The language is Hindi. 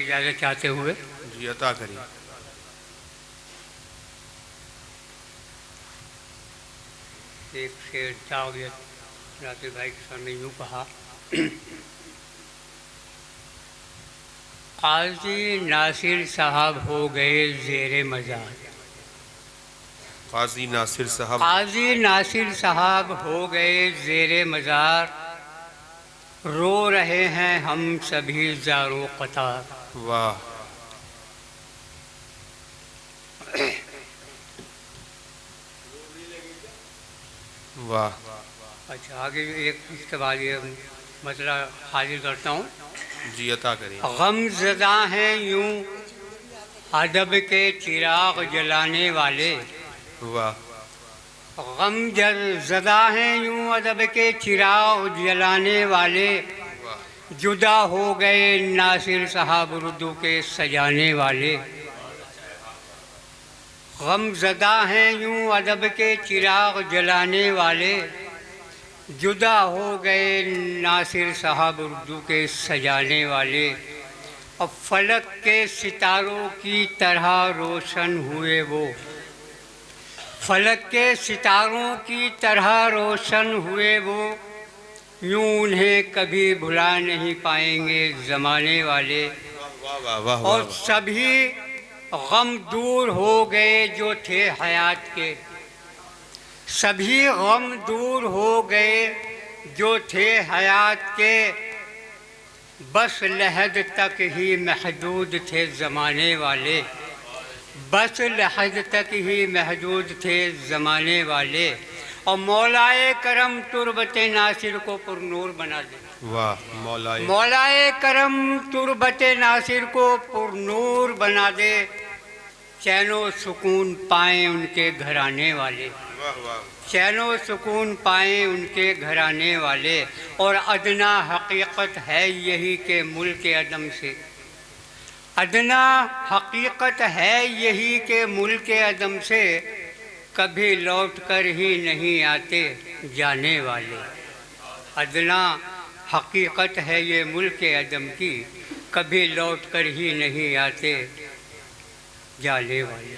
इजाज़त चाहते हुए जी अता करिए। एक शेर जावेद नासिर भाई के सामने यूँ कहा, काजी नासिर साहब हो गए ज़ेरे मज़ार। काजी नासिर साहब। काजी नासिर साहब हो गए ज़ेरे मज़ार, रो रहे हैं हम सभी ज़ारो क़तार। वाह। वाह। अच्छा, आगे एक इसके बाद ये मसला हाजिर करता हूँ। जी अता करिए। गमज़दा हैं यूं अदब के चिराग जलाने वाले। वाह। गमज़दा हैं यूं अदब के चिराग जलाने वाले, जुदा हो गए नासिर साहब उर्दू के सजाने वाले। गमज़दा हैं यूं अदब के चिराग जलाने वाले, जुदा हो गए नासिर साहब उर्दू के सजाने वाले। अब फलक के सितारों की तरह रोशन हुए वो, फलक के सितारों की तरह रोशन हुए वो, यूं उन्हें कभी भुला नहीं पाएंगे ज़माने वाले। वाह वाह वाह। और सभी गम दूर हो गए जो थे हयात के, सभी गम दूर हो गए जो थे हयात के, बस लहद तक ही महदूद थे ज़माने वाले, बस लहद तक ही महदूद थे ज़माने वाले। और मौलाए करम तुरबत नासिर को पुरनूर बना दे। वाह। मौलाए करम तुरबत नासिर को पुरनूर बना दे, चैनो सुकून पाएँ उनके घराने वाले। वाह वाह। चैनो सुकून पाएँ उनके घराने वाले। और अदना हकीकत है यही कि मुल्क अदम से, अदना हकीकत है यही कि मुल्क अदम से, कभी लौट कर ही नहीं आते जाने वाले। अदना हकीकत है ये मुल्क अदम की, कभी लौट कर ही नहीं आते जाने वाले।